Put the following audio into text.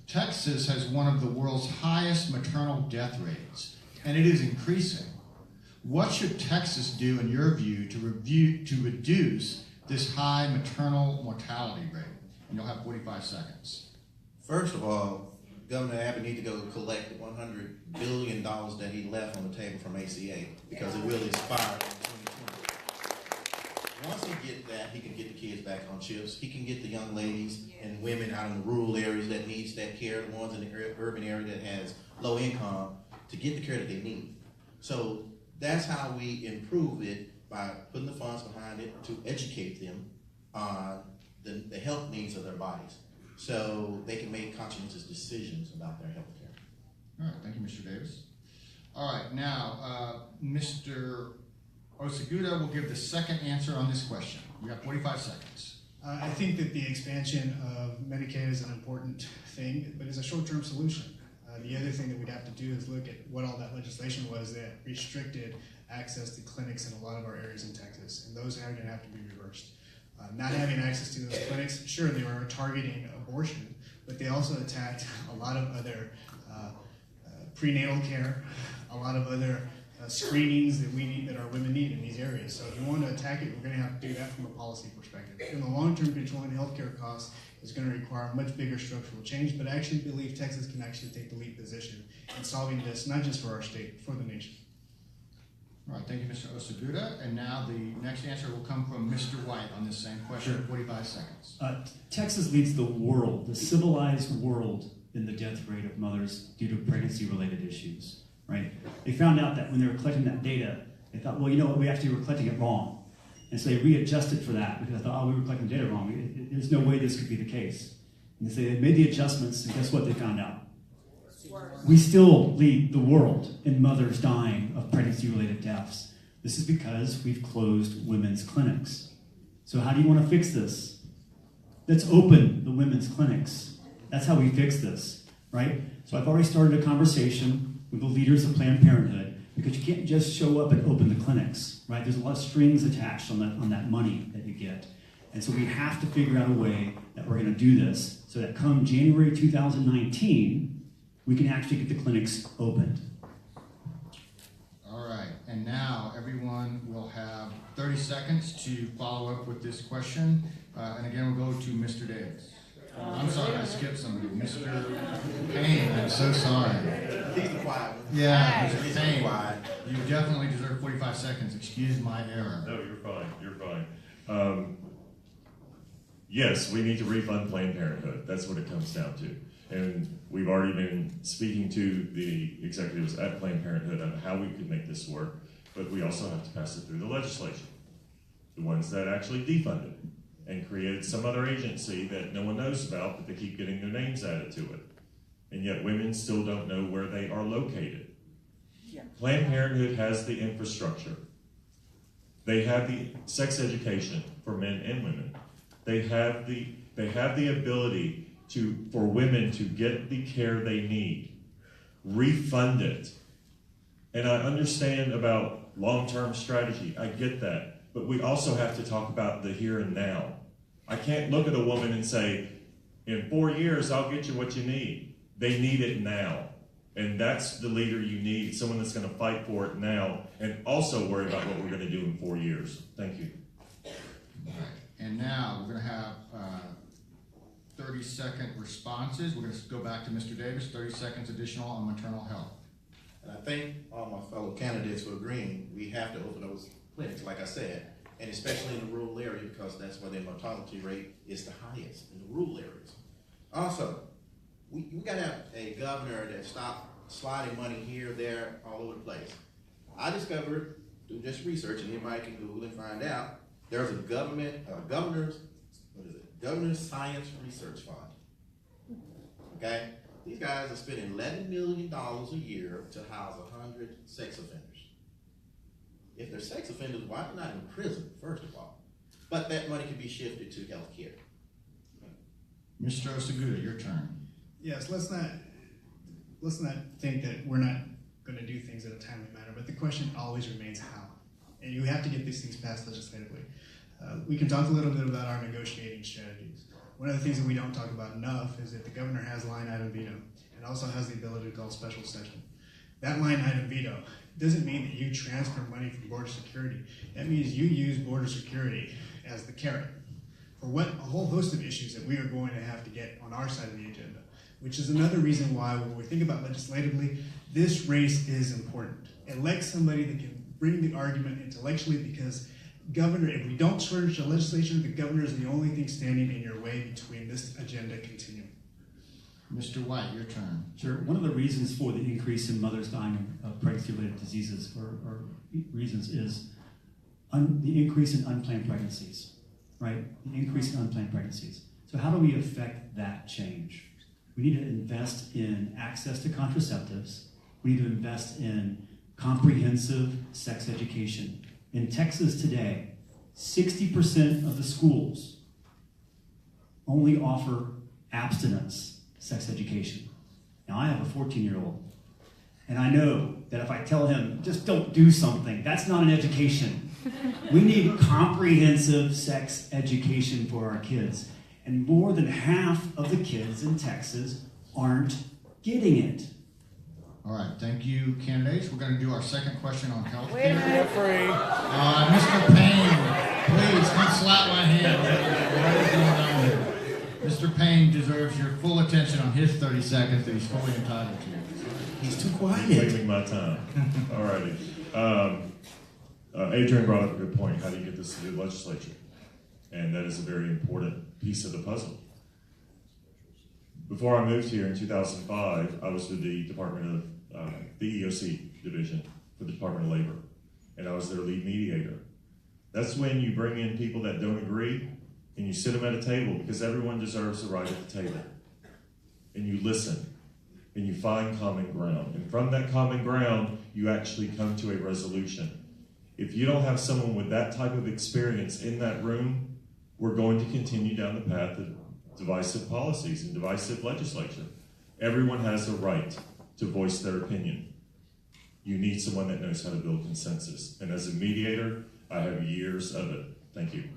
Texas has one of the world's highest maternal death rates, and it is increasing. What should Texas do, in your view, to reduce this high maternal mortality rate? And you'll have 45 seconds. First of all, Governor Abbott needs to go collect the $100 billion that he left on the table from ACA, because it will expire in 2020. Once he gets that, he can get the kids back on shifts. He can get the young ladies and women out in the rural areas that needs that care, the ones in the urban area that has low income, to get the care that they need. So that's how we improve it, by putting the funds behind it to educate them on the health needs of their bodies, so they can make conscientious decisions about their health care. All right, thank you, Mr. Davis. All right, now, Mr. Oseguda will give the second answer on this question. You have 45 seconds. I think that the expansion of Medicaid is an important thing, but it's a short-term solution. The other thing that we'd have to do is look at what all that legislation was that restricted access to clinics in a lot of our areas in Texas, and those are going to have to be reversed. Not having access to those clinics, sure, they were targeting abortion, but they also attacked a lot of other prenatal care, a lot of other screenings that we need, that our women need in these areas. So if you want to attack it, we're going to have to do that from a policy perspective. In the long term, controlling healthcare costs is going to require much bigger structural change, but I actually believe Texas can actually take the lead position in solving this, not just for our state, but for the nation. All right, thank you, Mr. Oseguda. And now the next answer will come from Mr. White on this same question. Sure. 45 seconds. Texas leads the world, the civilized world, in the death rate of mothers due to pregnancy-related issues, right? They found out that when they were collecting that data, they thought, well, you know what, we actually were collecting it wrong. And so they readjusted for that, because they thought, oh, we were collecting data wrong. There's no way this could be the case. And so they made the adjustments, and guess what they found out? We still lead the world in mothers dying of pregnancy-related deaths. This is because we've closed women's clinics. So how do you want to fix this? Let's open the women's clinics. That's how we fix this, right? So I've already started a conversation with the leaders of Planned Parenthood, because you can't just show up and open the clinics, right? There's a lot of strings attached on that money that you get. And so we have to figure out a way that we're going to do this so that come January 2019, we can actually get the clinics opened. All right, and now everyone will have 30 seconds to follow up with this question. And again, we'll go to Mr. Davis. I'm sorry, I skipped somebody. Mr. Payne, I'm so sorry. He's the quiet one. Yeah, Mr. Payne, you definitely deserve 45 seconds. Excuse my error. No, you're fine. You're fine. Yes, we need to refund Planned Parenthood. That's what it comes down to. And we've already been speaking to the executives at Planned Parenthood on how we could make this work, but we also have to pass it through the legislature, the ones that actually defunded and created some other agency that no one knows about, but they keep getting their names added to it. And yet women still don't know where they are located. Yeah. Planned Parenthood has the infrastructure. They have the sex education for men and women. They have the ability for women to get the care they need. Refund it. And I understand about long-term strategy. I get that. But we also have to talk about the here and now. I can't look at a woman and say, in 4 years, I'll get you what you need. They need it now. And that's the leader you need, someone that's going to fight for it now and also worry about what we're going to do in 4 years. Thank you. All right. And now we're going to have 30-second responses. We're going to go back to Mr. Davis, 30 seconds additional on maternal health. And I think all my fellow candidates for agreeing we have to open those clinics, like I said, and especially in the rural area, because that's where the mortality rate is the highest, in the rural areas. Also, we got to have a governor that stops sliding money here, there, all over the place. I discovered through this research, and anybody can Google and find out, there's a governor's Science Research Fund. Okay? These guys are spending $11 million a year to house 100 sex offenders. If they're sex offenders, why are they not in prison, first of all? But that money can be shifted to health care. Mr. Oseguda, your turn. Yes, let's not think that we're not going to do things in a timely manner, but the question always remains how. And you have to get these things passed legislatively. We can talk a little bit about our negotiating strategies. One of the things that we don't talk about enough is that the governor has line item veto and also has the ability to call special session. That line item veto doesn't mean that you transfer money from border security. That means you use border security as the carrot for what a whole host of issues that we are going to have to get on our side of the agenda, which is another reason why when we think about legislatively, this race is important. Elect somebody that can bring the argument intellectually, because governor, if we don't shortage the legislature, the governor is the only thing standing in your way between this agenda continuing. Mr. White, your turn. Sure. One of the reasons for the increase in mothers dying of pregnancy-related diseases or reasons is the increase in unplanned pregnancies, right? The increase in unplanned pregnancies. So how do we affect that change? We need to invest in access to contraceptives. We need to invest in comprehensive sex education. In Texas today, 60% of the schools only offer abstinence sex education. Now, I have a 14-year-old, and I know that if I tell him, just don't do something, that's not an education. We need comprehensive sex education for our kids. And more than half of the kids in Texas aren't getting it. All right, thank you, candidates. We're going to do our second question on health Wait a care. minute. Mr. Payne, please come slap my hand. What is going on here? Mr. Payne deserves your full attention on his 30 seconds that he's fully entitled to. He's too quiet. Wasting my time. All righty. Adrian brought up a good point. How do you get this to the legislature? And that is a very important piece of the puzzle. Before I moved here in 2005, I was with the Department of the EOC division for the Department of Labor, and I was their lead mediator. That's when you bring in people that don't agree, and you sit them at a table, because everyone deserves a right at the table. And you listen, and you find common ground. And from that common ground, you actually come to a resolution. If you don't have someone with that type of experience in that room, we're going to continue down the path of divisive policies and divisive legislature. Everyone has a right to voice their opinion. You need someone that knows how to build consensus. And as a mediator, I have years of it. Thank you.